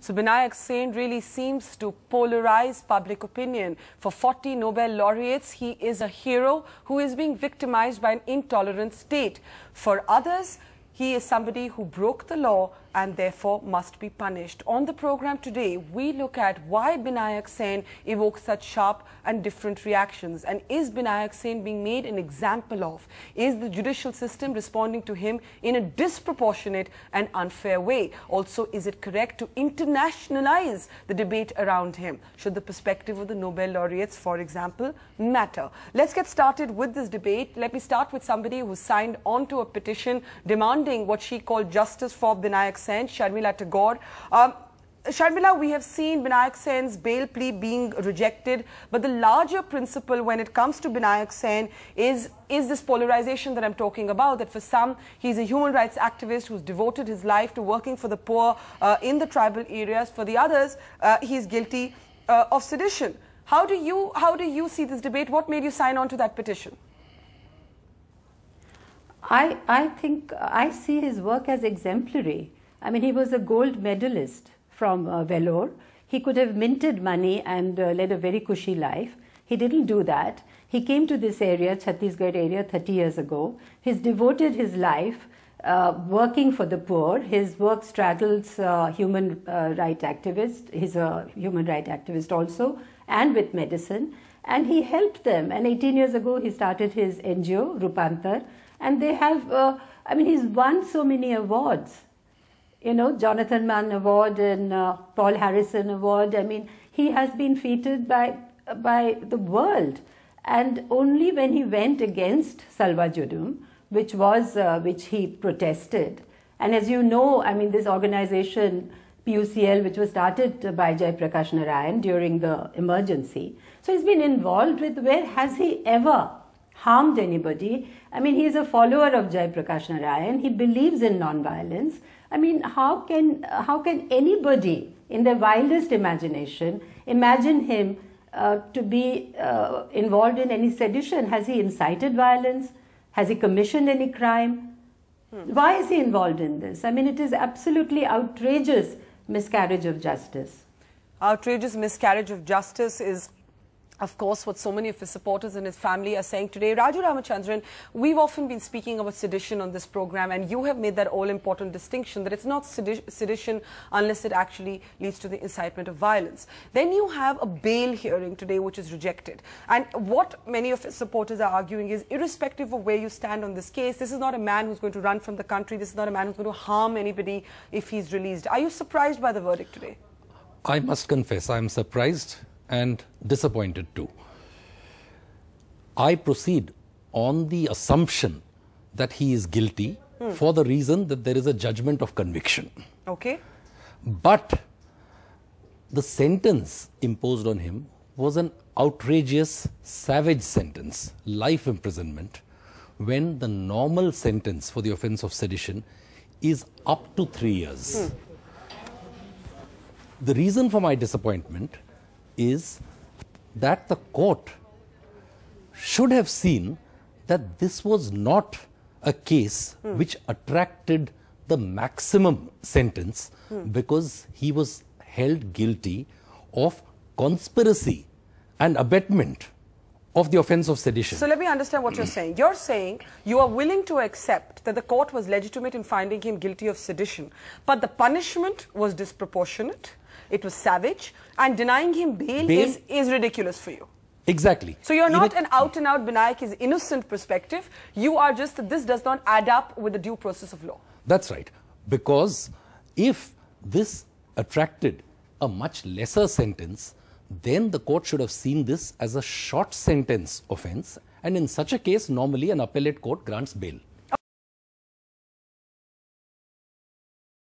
So Binayak Sen really seems to polarize public opinion. For 40 Nobel laureates, he is a hero who is being victimized by an intolerant state. For others, he is somebody who broke the law and therefore must be punished. On the program today, we look at why Binayak Sen evokes such sharp and different reactions. And is Binayak Sen being made an example of? Is the judicial system responding to him in a disproportionate and unfair way? Also, is it correct to internationalize the debate around him? Should the perspective of the Nobel laureates, for example, matter? Let's get started with this debate. Let me start with somebody who signed on to a petition demanding what she called justice for Binayak Sen, Sharmila Tagore. Sharmila, we have seen Binayak Sen's bail plea being rejected, but the larger principle when it comes to Binayak Sen is this polarization that I'm talking about, that for some, he's a human rights activist who's devoted his life to working for the poor in the tribal areas. For the others, he's guilty of sedition. How do you see this debate? What made you sign on to that petition? I think I see his work as exemplary. I mean, he was a gold medalist from Vellore. He could have minted money and led a very cushy life. He didn't do that. He came to this area, Chhattisgarh area, 30 years ago. He's devoted his life working for the poor. His work straddles human rights activist. He's a human rights activist also, and with medicine. And he helped them. And 18 years ago, he started his NGO, Rupantar. And they have, I mean, he's won so many awards. You know, Jonathan Mann Award and Paul Harrison Award. I mean, he has been feted by the world. And only when he went against Salwa Judum, which he protested. And as you know, I mean, this organization, PUCL, which was started by Jai Prakash Narayan during the emergency. So he's been involved with, where has he ever harmed anybody? I mean, he is a follower of Jai Prakash Narayan. He believes in non-violence. I mean, how can anybody in their wildest imagination imagine him to be involved in any sedition? Has he incited violence? Has he commissioned any crime? Why is he involved in this? I mean, it is absolutely outrageous miscarriage of justice. Outrageous miscarriage of justice is, of course, what so many of his supporters and his family are saying today. Raju Ramachandran, we've often been speaking about sedition on this program, and you have made that all-important distinction that it's not sedition unless it actually leads to the incitement of violence. Then you have a bail hearing today which is rejected. And what many of his supporters are arguing is, irrespective of where you stand on this case, this is not a man who's going to run from the country. This is not a man who's going to harm anybody if he's released. Are you surprised by the verdict today? I must confess, I'm surprised and disappointed too. I proceed on the assumption that he is guilty for the reason that there is a judgment of conviction. Okay. But the sentence imposed on him was an outrageous, savage sentence, life imprisonment, when the normal sentence for the offence of sedition is up to 3 years. The reason for my disappointment is that the court should have seen that this was not a case which attracted the maximum sentence because he was held guilty of conspiracy and abetment of the offence of sedition. So let me understand what you're saying. You're saying you are willing to accept that the court was legitimate in finding him guilty of sedition, but the punishment was disproportionate. It was savage, and denying him bail is ridiculous for you. Exactly. So you're not an out-and-out Binayak is innocent perspective. You are just that this does not add up with the due process of law. That's right. Because if this attracted a much lesser sentence, then the court should have seen this as a short sentence offence. And in such a case, normally an appellate court grants bail.